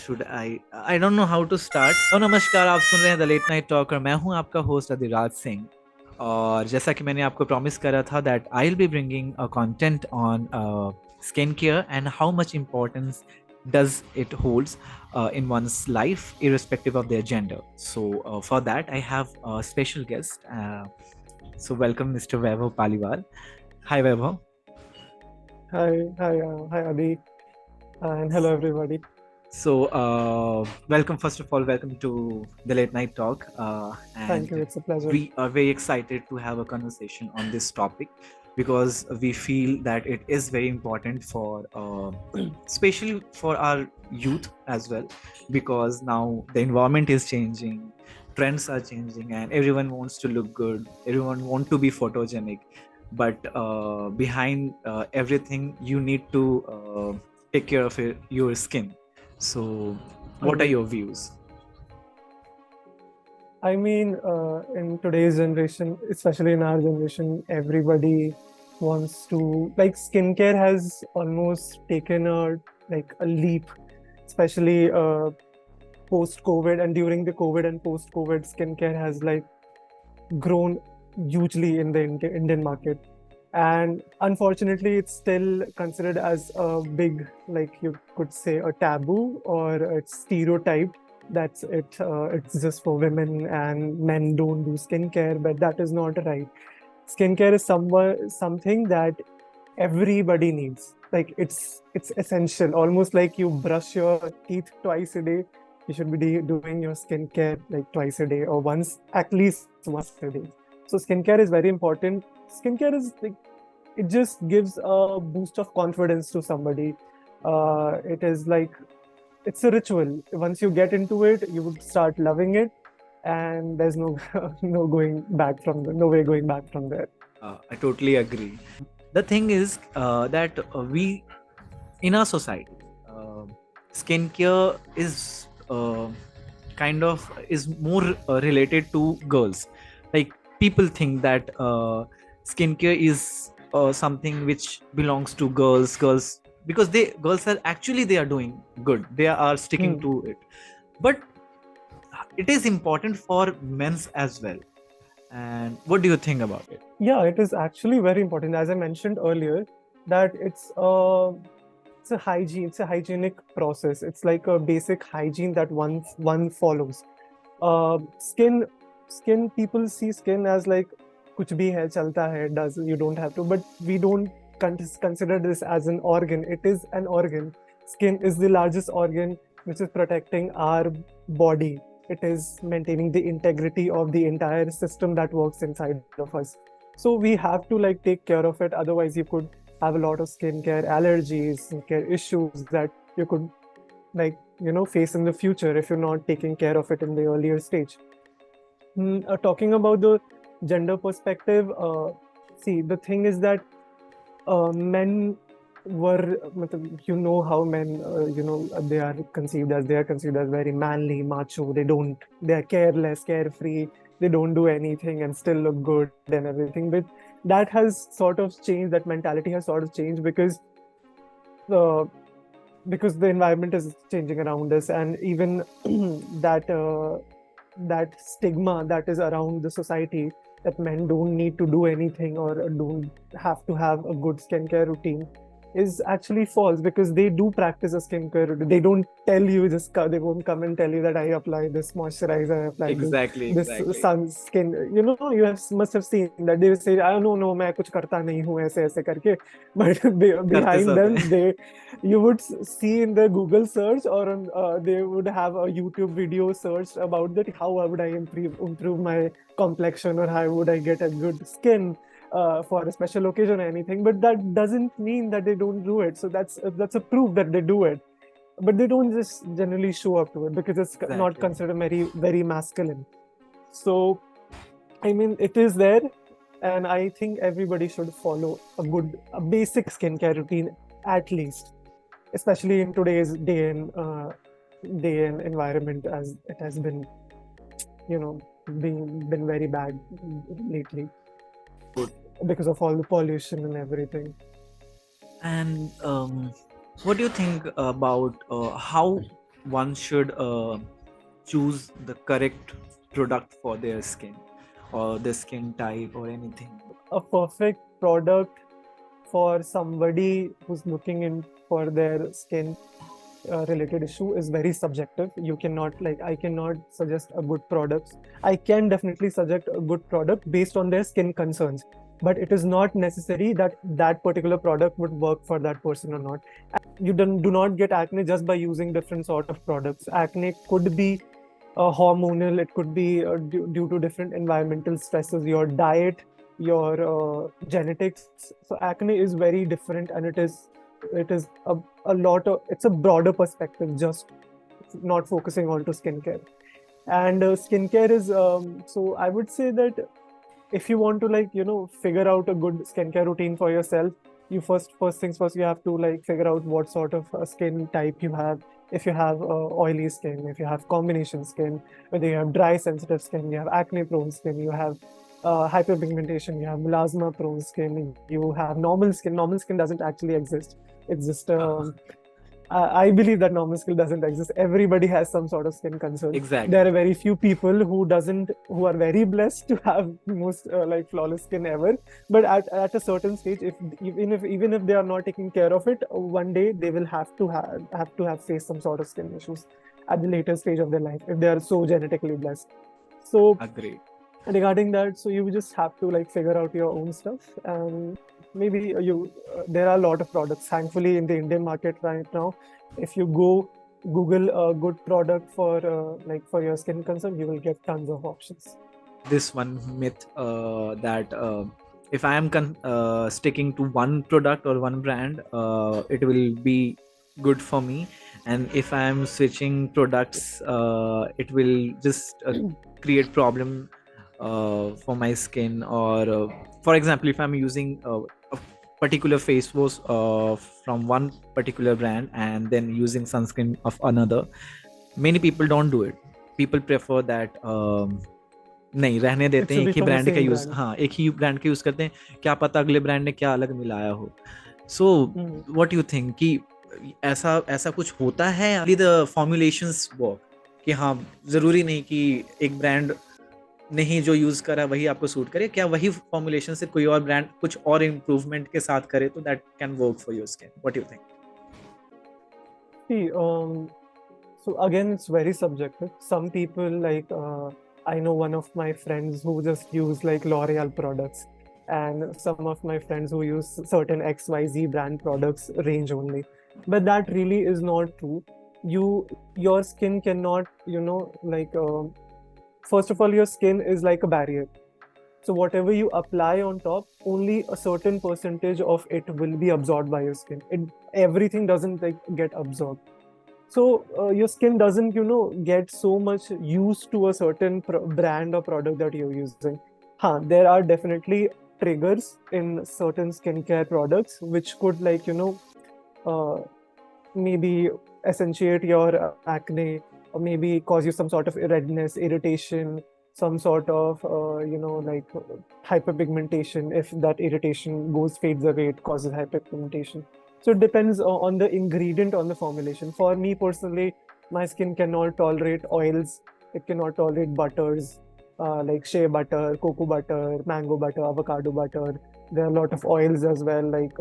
should I don't know how to start. तो नमस्कार, आप सुन रहे हैं द लेट नाइट टॉक और मैं हूं आपका होस्ट अधिराज सिंह। और जैसा कि मैंने आपको प्रॉमिस करा था that I will be bringing a content on skin care and how much importance does it holds in one's life irrespective of their gender. So for that I have a special guest. So welcome Mr. Vaibhav Paliwal. Hi Vaibhav. Hi, Adi, and hello, everybody. So, welcome, first of all, welcome to the Late Night Talk. Thank you. And It's a pleasure. we are very excited to have a conversation on this topic because we feel that it is very important for, especially for our youth as well, because now the environment is changing, trends are changing, and everyone wants to look good, everyone wants to be photogenic. But behind everything, you need to take care of your skin. So, what are Agreed. your views? I mean, in today's generation, especially in our generation, everybody wants to skincare has almost taken a leap, especially post-COVID and during the COVID and post-COVID, skincare has grown hugely in the Indian market. And unfortunately, it's still considered as a big, you could say, a taboo or it's stereotyped that it's just for women and men don't do skincare, but that is not right. Skincare is something that everybody needs. Like it's essential, almost like you brush your teeth twice a day. You should be doing your skincare like twice a day or once, at least once a day. So skincare is very important. Skincare is it just gives a boost of confidence to somebody. It is like it's a ritual. Once you get into it, you would start loving it, and there's no no way going back from there. I totally agree. The thing is that we, in our society, skincare is kind of is more related to girls. Like people think that skincare is something which belongs to girls because girls are actually they are doing good. They are sticking to it, but it is important for men's as well. And what do you think about it? Yeah, it is actually very important. As I mentioned earlier, that it's a hygiene, it's a hygienic process. It's like a basic hygiene that one follows. Skin, people see skin as like kuch bhi hai, chalta hai, does you don't have to, but we don't consider this as an organ. It is an organ. Skin is the largest organ which is protecting our body. It is maintaining the integrity of the entire system that works inside of us. So we have to take care of it. Otherwise, you could have a lot of skincare allergies, skincare issues that you could face in the future if you're not taking care of it in the earlier stage. Talking about the gender perspective, see, the thing is that men were, you know how men, they are conceived as very manly, macho. They are careless, carefree. They don't do anything and still look good and everything. But that has sort of changed. That mentality has sort of changed uh, because the environment is changing around us, and even that stigma that is around the society that men don't need to do anything or don't have to have a good skincare routine is actually false, because they do practice a skincare routine. They don't tell you they won't come and tell you that I apply this moisturizer, I apply this Exactly. sun skin. You must have seen that they will say, I don't know, मैं कुछ करता नहीं हूँ ऐसे ऐसे करके. But करते behind सब them, है. you would see in the Google search, or on, they would have a YouTube video search about that. How would I improve my complexion, or how would I get a good skin for a special occasion or anything? But that doesn't mean that they don't do it. So that's a proof that they do it, but they don't just generally show up to it because it's not Exactly. considered very masculine. So I mean, it is there, and I think everybody should follow a basic skincare routine at least, especially in today's day and environment, as it has been, been very bad lately Good. because of all the pollution and everything. And what do you think about how one should choose the correct product for their skin or the skin type or anything? A perfect product for somebody who's looking in for their skin related issue is very subjective. You cannot, like, I cannot suggest a good product. I can definitely suggest a good product based on their skin concerns, but it is not necessary that that particular product would work for that person or not. You do not get acne just by using different sort of products. Acne could be hormonal, it could be due to different environmental stresses, your diet, your genetics. So acne is very different, and it is a lot of, it's a broader perspective, just not focusing on to skincare. And skincare is so I would say that if you want to, like, figure out a good skincare routine for yourself, you first things first, you have to, like, figure out what sort of skin type you have. If you have oily skin, if you have combination skin, whether you have dry sensitive skin, you have acne prone skin, you have hyperpigmentation, you have melasma prone skin, you have normal skin. Normal skin doesn't actually exist. It's just I believe that normal skin doesn't exist. Everybody has some sort of skin concern. Exactly. There are very few people who are very blessed to have most like flawless skin ever. But at a certain stage, even if they are not taking care of it, one day they will have faced some sort of skin issues at the later stage of their life if they are so genetically blessed. So Agreed. regarding that, so you just have to, like, figure out your own stuff, and maybe there are a lot of products thankfully in the Indian market right now. If you go Google a good product for like for your skin concern, you will get tons of options. This one myth that if I am sticking to one product or one brand, it will be good for me, and if I am switching products, it will just create problem for my skin. Or for example, if I'm using a particular face wash from one particular brand and then using sunscreen of another, many people don't do it. People prefer that नहीं रहने It देते should हैं, be एक ही from the brand का same use, brand. हाँ एक ही brand का use करते हैं, क्या पता अगले ब्रांड ने क्या अलग मिलाया हो. सो व्हाट यू थिंक कि ऐसा ऐसा कुछ होता है, द फॉर्मुलेशंस वर्क, कि हाँ जरूरी नहीं कि एक ब्रांड नहीं जो यूज करा वही आपको सूट करे, क्या वही फॉर्मुलेशन से कोई और ब्रांड कुछ और इम्प्रूवमेंट के साथ करे तो that can work for your skin? What you think? See, so again, it's very subjective. Some people, like, I know one of my friends who just use like L'Oreal products, and some of my friends who use certain XYZ brand products range only. But that really is not true. Your skin cannot, like, first of all, your skin is like a barrier. So whatever you apply on top, only a certain percentage of it will be absorbed by your skin. Everything doesn't, like, get absorbed. So your skin doesn't, get so much used to a certain brand or product that you're using. There are definitely triggers in certain skincare products which could, like, uh, maybe accentuate your acne, or maybe cause you some sort of redness, irritation, some sort of like hyperpigmentation. If that irritation fades away, it causes hyperpigmentation. So it depends on the ingredient, on the formulation. For me personally, my skin cannot tolerate oils. It cannot tolerate butters, like shea butter, cocoa butter, mango butter, avocado butter. There are a lot of oils as well, like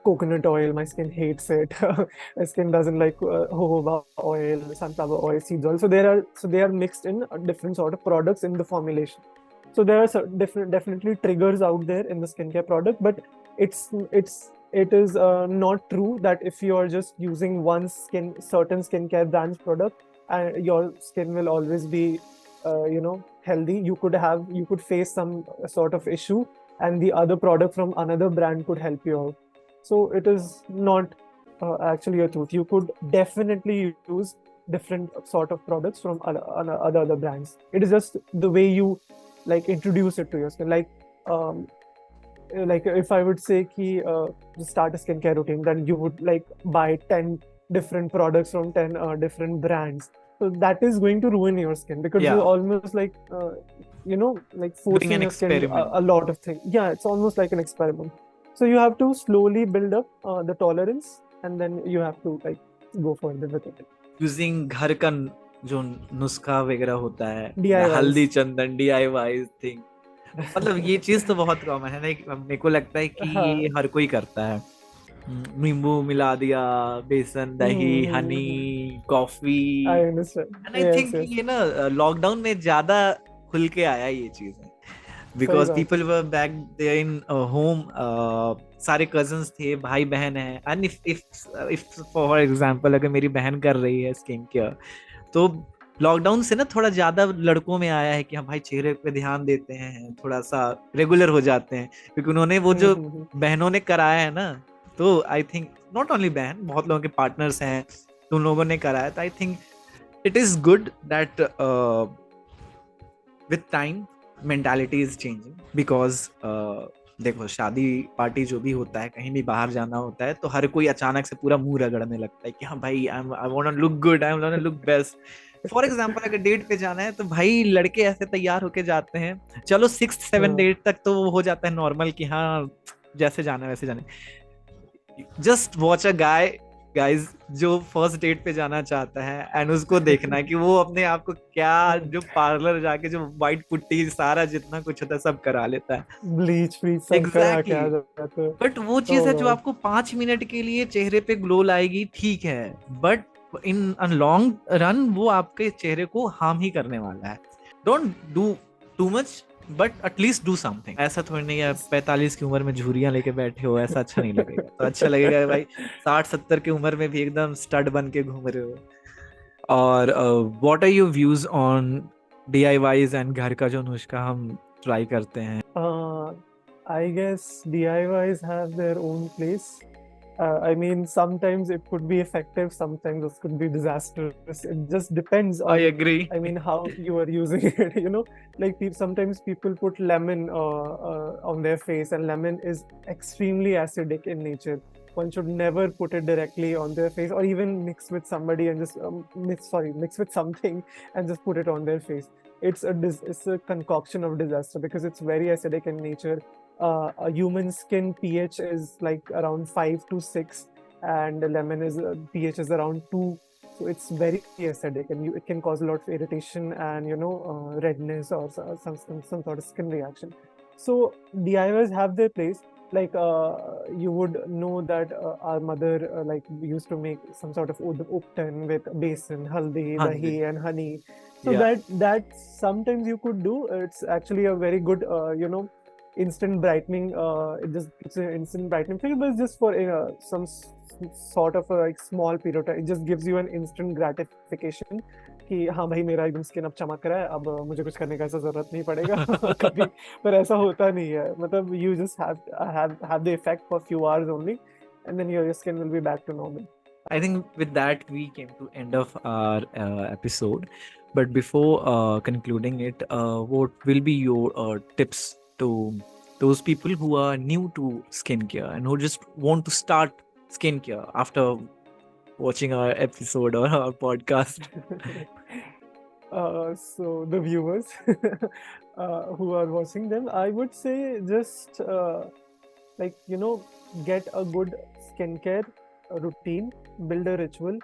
coconut oil. My skin hates it. My skin doesn't like jojoba oil, sunflower oil, seeds oil. So they are mixed in different sort of products in the formulation. So there are definitely triggers out there in the skincare product, but it is not true that if you are just using certain skincare brand's product, and your skin will always be healthy. You could face some sort of issue, and the other product from another brand could help you out. So it is not actually a truth. You could definitely use different sort of products from other brands. It is just the way you, like, introduce it to your skin. Like if I would say ki start a skincare routine, then you would, like, buy 10 different products from 10 different brands. So that is going to ruin your skin, because Yeah. you're almost like like Doing forcing an your skin experiment. a lot of things. Yeah, it's almost like an experiment. So you have to slowly build up the tolerance, and then you have to, like, go further with it. Using घर का जो नुस्खा वगैरह होता है, DIYs. हल्दी चंदन DIY thing, मतलब ये चीज तो बहुत कॉमन है ना, मेरे को लगता है कि ये हाँ. हर कोई करता है। नींबू मिला दिया, बेसन, दही, Honey, coffee. I understand. And I Yes, think yes. ये ना लॉकडाउन में ज्यादा खुल के आया ये चीज है, सही बिकॉज बात. People were back there in home, सारे कजन्स थे, भाई बहन है, एंड इफ फॉर एग्जांपल अगर मेरी बहन कर रही है स्किन केयर, तो लॉकडाउन से ना थोड़ा ज्यादा लड़कों में आया है कि हम भाई चेहरे पे ध्यान देते हैं, थोड़ा सा रेगुलर हो जाते हैं, क्योंकि उन्होंने वो जो हम्म. बहनों ने कराया है ना, तो आई थिंक नॉट ओनली बहन, बहुत लोगों के पार्टनर्स हैं, तो उन लोगों ने कराया, तो I think it is good that with time mentality is changing, because देखो शादी पार्टी जो भी होता है, कहीं भी बाहर जाना होता है, तो हर कोई अचानक से पूरा मुंह रगड़ने लगता है कि हाँ भाई I want to look good, I want to look best. For example अगर डेट पे जाना है, तो भाई लड़के ऐसे तैयार होके जाते हैं, चलो 6th 7th हाँ. डेट तक तो वो हो जाता है नॉर्मल कि हाँ जैसे जाना है वैसे जाना है। Just watch a guy, guys, जो फर्स्ट डेट पे जाना चाहता है, एंड उसको देखना है कि वो अपने आप को क्या, जो पार्लर जाके जो व्हाइट पुट्टी सारा जितना कुछ होता है सब करा लेता है। ब्लीच फ्रीच सब करा के एग्जैक्टली आ exactly. जाते हैं. बट वो चीज Oh है जो God. आपको 5 मिनट के लिए चेहरे पे ग्लो लाएगी, ठीक है, बट इन लॉन्ग रन वो आपके चेहरे को हार्म ही करने वाला है। Don't do too much, but at least do something. ऐसा थोड़ी नहीं है 45 की उम्र में झुर्रियां लेके बैठे हो, ऐसा अच्छा नहीं लगेगा, तो अच्छा लगेगा भाई 60-70 की उम्र में भी एकदम स्टड बन के घूम रहे हो। और what are your views on DIYs and घर का जो नुस्खा हम ट्राई करते हैं? Uh, I guess DIYs have their own place. I mean, sometimes it could be effective, sometimes it could be disastrous. It just depends I on, agree. I mean, how you are using it. Like sometimes people put lemon on their face, and lemon is extremely acidic in nature. One should never put it directly on their face, or even mix with somebody and just mix with something and just put it on their face. It's a concoction of disaster because it's very acidic in nature. A human skin pH is like around 5 to 6, and lemon is pH is around 2. So it's very acidic, and it can cause a lot of irritation and redness or some sort of skin reaction. So DIYs have their place. Like you would know that our mother like used to make some sort of uptan with besan, haldi, हाँ जी, dahi, and honey. So या that sometimes you could do. It's actually a very good instant brightening. It's an instant brightening thing, but it's just for sort of a like small period of time. It just gives you an instant gratification कि हाँ भाई मेरा एकदम skin अब चमक रहा है, अब मुझे कुछ करने का ऐसा जरूरत नहीं पड़ेगा कभी. पर ऐसा होता नहीं है, मतलब you just have the effect for few hours only, and then your skin will be back to normal. I think with that we came to end of our episode. But before concluding it, what will be your tips to those people who are new to skincare and who just want to start skincare after watching our episode or our podcast? So the viewers who are watching them, I would say just like get a good skincare routine, build a ritual.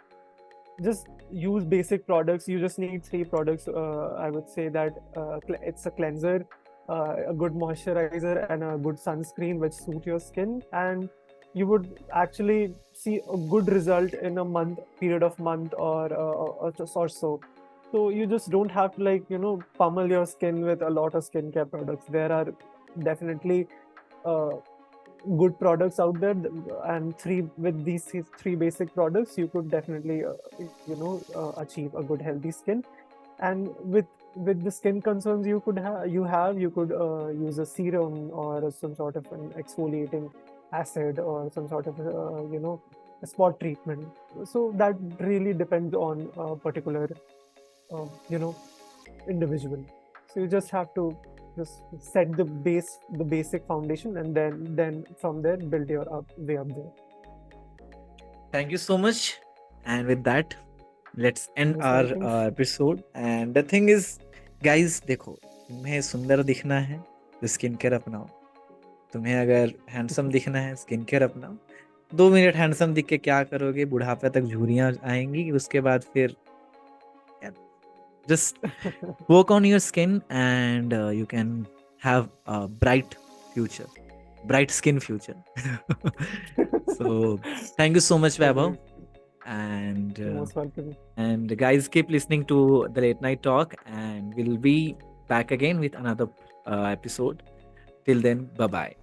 Just use basic products. You just need 3 products. I would say that it's a cleanser, a good moisturizer, and a good sunscreen which suit your skin, and you would actually see a good result in a period of month or so. So you just don't have to like pummel your skin with a lot of skincare products. There are definitely uh, good products out there, and with these three basic products you could definitely achieve a good healthy skin. And with the skin concerns you could use a serum or some sort of an exfoliating acid or some sort of a spot treatment. So that really depends on a particular uh, you know individual. So you just have to just set the basic foundation, and then from there build your way up there. Thank you so much. And with that, let's end Most our welcome. episode. And the thing is, guys, देखो, तुम्हें सुंदर दिखना है तो skin care अपनाओ, तुम्हें अगर handsome दिखना है स्किन केयर अपनाओ, 2 मिनट हैंडसम दिख के क्या करोगे, बुढ़ापे तक झुर्रियां आएंगी, उसके बाद फिर just work on your skin and you can have a bright future, bright skin future. So thank you so much, Vaibhav. Definitely. And You're most welcome. guys, keep listening to the late night talk, and we'll be back again with another episode. Till then, bye bye.